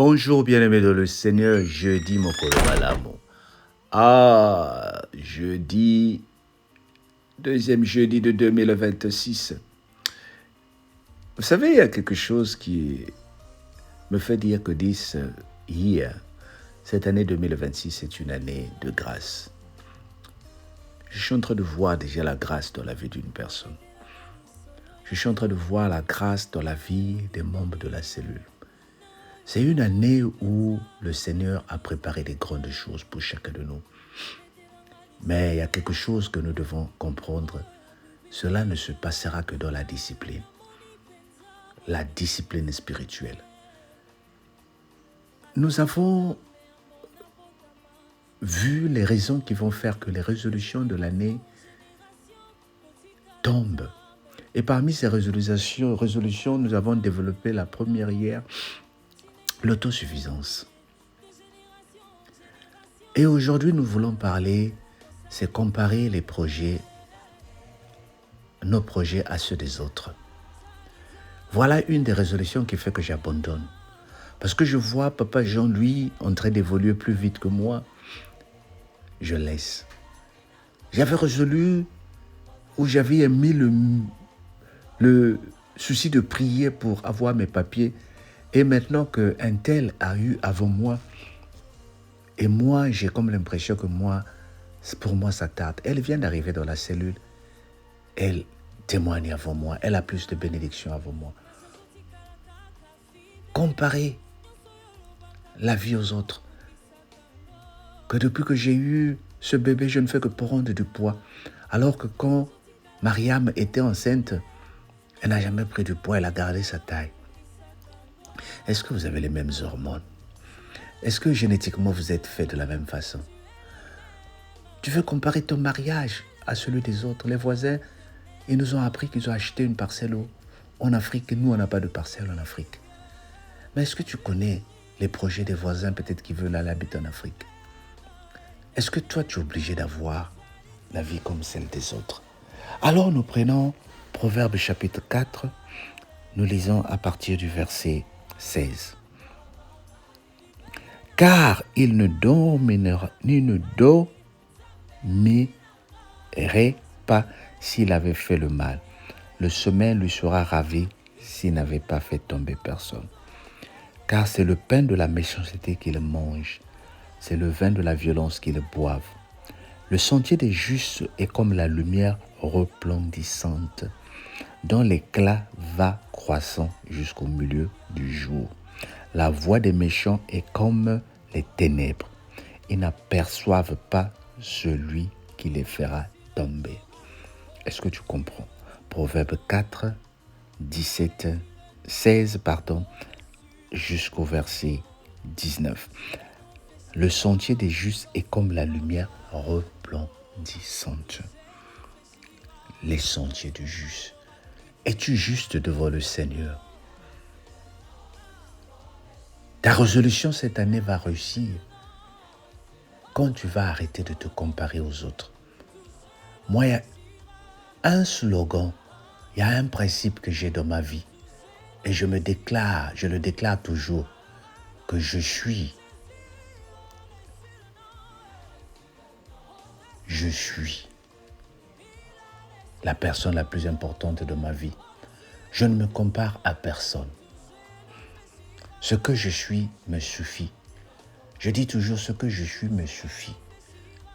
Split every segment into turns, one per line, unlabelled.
Bonjour bien-aimés dans le Seigneur, jeudi mon Malamu. Jeudi, deuxième jeudi de 2026. Vous savez, il y a quelque chose qui me fait dire que cette année 2026 est une année de grâce. Je suis en train de voir déjà la grâce dans la vie d'une personne. Je suis en train de voir la grâce dans la vie des membres de la cellule. C'est une année où le Seigneur a préparé des grandes choses pour chacun de nous. Mais il y a quelque chose que nous devons comprendre. Cela ne se passera que dans la discipline spirituelle. Nous avons vu les raisons qui vont faire que les résolutions de l'année tombent. Et parmi ces résolutions, nous avons développé la première hier, l'autosuffisance. Et aujourd'hui, nous voulons parler, c'est comparer nos projets à ceux des autres. Voilà une des résolutions qui fait que j'abandonne. Parce que je vois Papa Jean, lui, en train d'évoluer plus vite que moi. Je laisse. J'avais résolu, ou j'avais mis le souci de prier pour avoir mes papiers. Et maintenant qu'un tel a eu avant moi, et moi, j'ai comme l'impression que pour moi, ça tarde. Elle vient d'arriver dans la cellule. Elle témoigne avant moi. Elle a plus de bénédictions avant moi. Comparer la vie aux autres. Que depuis que j'ai eu ce bébé, je ne fais que prendre du poids. Alors que quand Mariam était enceinte, elle n'a jamais pris du poids, elle a gardé sa taille. Est-ce que vous avez les mêmes hormones? Est-ce que génétiquement vous êtes fait de la même façon? Tu veux comparer ton mariage à celui des autres? Les voisins, ils nous ont appris qu'ils ont acheté une parcelle en Afrique et nous, on n'a pas de parcelle en Afrique. Mais est-ce que tu connais les projets des voisins peut-être qui veulent aller habiter en Afrique? Est-ce que toi, tu es obligé d'avoir la vie comme celle des autres? Alors nous prenons Proverbe chapitre 4, nous lisons à partir du verset 16. Car il ne dominerait pas s'il avait fait le mal. Le sommeil lui sera ravi s'il n'avait pas fait tomber personne. Car c'est le pain de la méchanceté qu'ils mangent, c'est le vin de la violence qu'ils boivent. Le sentier des justes est comme la lumière resplendissante, dont l'éclat va croissant jusqu'au milieu du jour. La voix des méchants est comme les ténèbres. Ils n'aperçoivent pas celui qui les fera tomber. Est-ce que tu comprends? Proverbe 4, 16, jusqu'au verset 19. Le sentier des justes est comme la lumière resplendissante. Les sentiers du juste. Es-tu juste devant le Seigneur? Ta résolution cette année va réussir quand tu vas arrêter de te comparer aux autres. Moi, il y a un slogan, il y a un principe que j'ai dans ma vie et je le déclare toujours, que je suis la personne la plus importante de ma vie. Je ne me compare à personne. Ce que je suis me suffit. Je dis toujours ce que je suis me suffit.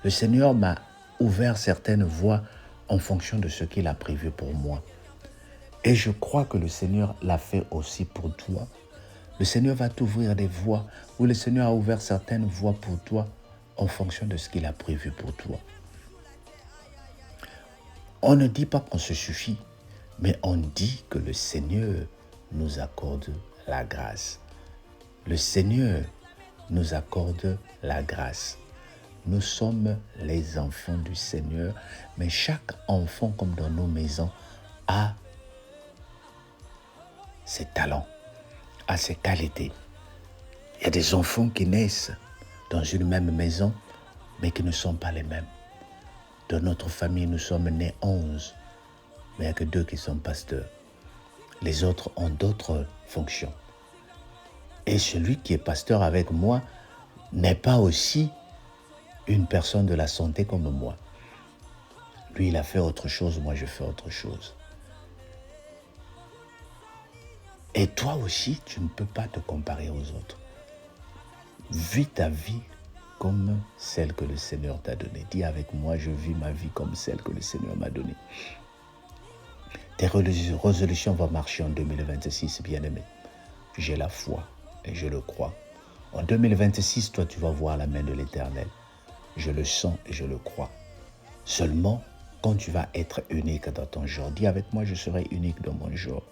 Le Seigneur m'a ouvert certaines voies en fonction de ce qu'il a prévu pour moi. Et je crois que le Seigneur l'a fait aussi pour toi. Le Seigneur va t'ouvrir des voies où le Seigneur a ouvert certaines voies pour toi en fonction de ce qu'il a prévu pour toi. On ne dit pas qu'on se suffit, mais on dit que le Seigneur nous accorde la grâce. Le Seigneur nous accorde la grâce. Nous sommes les enfants du Seigneur, mais chaque enfant, comme dans nos maisons, a ses talents, a ses qualités. Il y a des enfants qui naissent dans une même maison, mais qui ne sont pas les mêmes. Dans notre famille, nous sommes nés 11, mais il n'y a que 2 qui sont pasteurs. Les autres ont d'autres fonctions. Et celui qui est pasteur avec moi n'est pas aussi une personne de la santé comme moi. Lui, il a fait autre chose, moi, je fais autre chose. Et toi aussi, tu ne peux pas te comparer aux autres. Vis ta vie comme celle que le Seigneur t'a donnée. Dis avec moi, je vis ma vie comme celle que le Seigneur m'a donnée. Tes résolutions vont marcher en 2026, bien-aimé. J'ai la foi et je le crois. En 2026, toi, tu vas voir la main de l'Éternel. Je le sens et je le crois. Seulement, quand tu vas être unique dans ton genre, dis avec moi, je serai unique dans mon genre.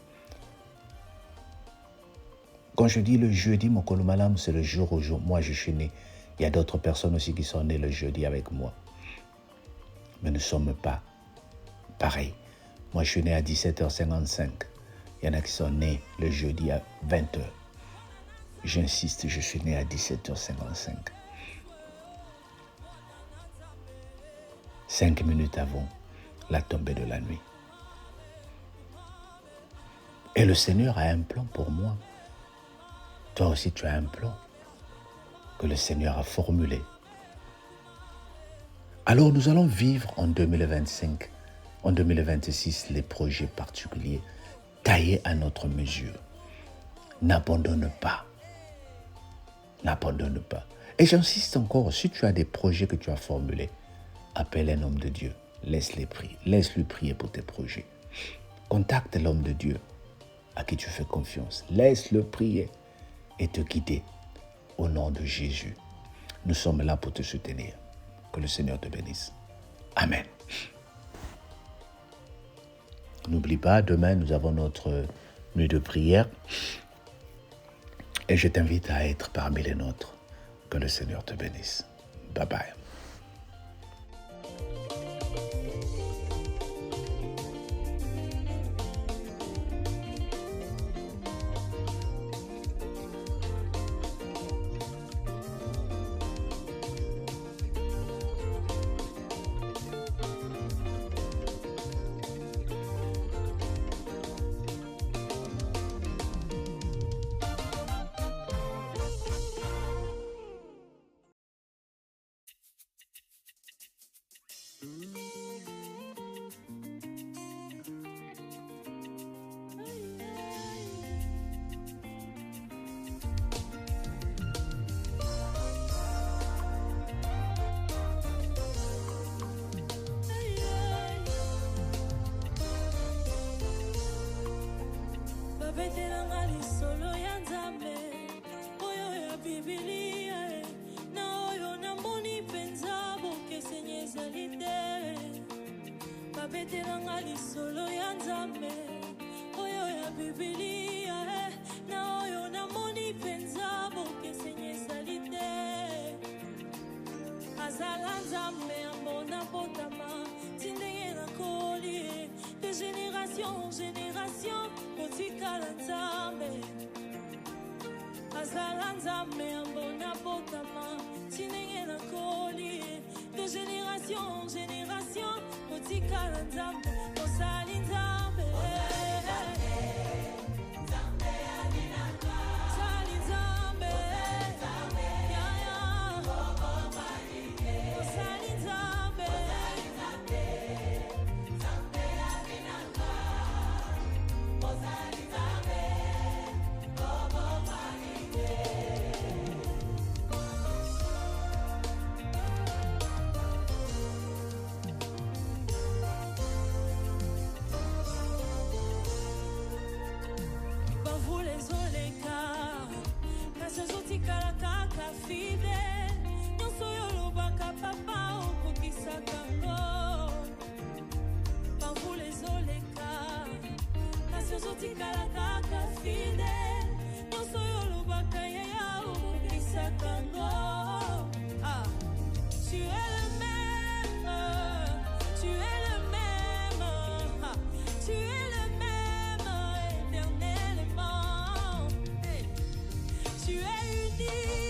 Quand je dis le jeudi, mon Kolomalam, c'est le jour où moi je suis né. Il y a d'autres personnes aussi qui sont nées le jeudi avec moi. Mais nous ne sommes pas pareils. Moi, je suis né à 17h55. Il y en a qui sont nés le jeudi à 20h. J'insiste, je suis né à 17h55. 5 minutes avant la tombée de la nuit. Et le Seigneur a un plan pour moi. Toi aussi, tu as un plan que le Seigneur a formulé. Alors, nous allons vivre en 2025, en 2026, les projets particuliers taillés à notre mesure. N'abandonne pas. N'abandonne pas. Et j'insiste encore, si tu as des projets que tu as formulés, appelle un homme de Dieu. Laisse-le prier pour tes projets. Contacte l'homme de Dieu à qui tu fais confiance. Laisse-le prier et te guider au nom de Jésus. Nous sommes là pour te soutenir. Que le Seigneur te bénisse. Amen. N'oublie pas, demain, nous avons notre nuit de prière. Et je t'invite à être parmi les nôtres. Que le Seigneur te bénisse. Bye bye.
Betelanga lisolo ya Nzambe oyo ya Biblia na oyo namoni penza bokeseni ezali te azala Nzambe ambona potama tindenge nakoli de génération en génération kotikala Nzambe azala Nzambe ambona potama tindenge nakoli de génération en génération kotikala Nzambe osali Nzambe Nzambe alinaka osali Nzambe ya ya osali Nzambe Nzambe alinaka osali Nzambe ozotikala kaka fidèle nyonso oyo olobaka papa okokisaka ngo bavula ezoleka kasi ozotikala kaka fidèle nyonso oyo olobaka yaya okokisaka ngo tu es le même tu es le même tu es le même éternellement tu es unique.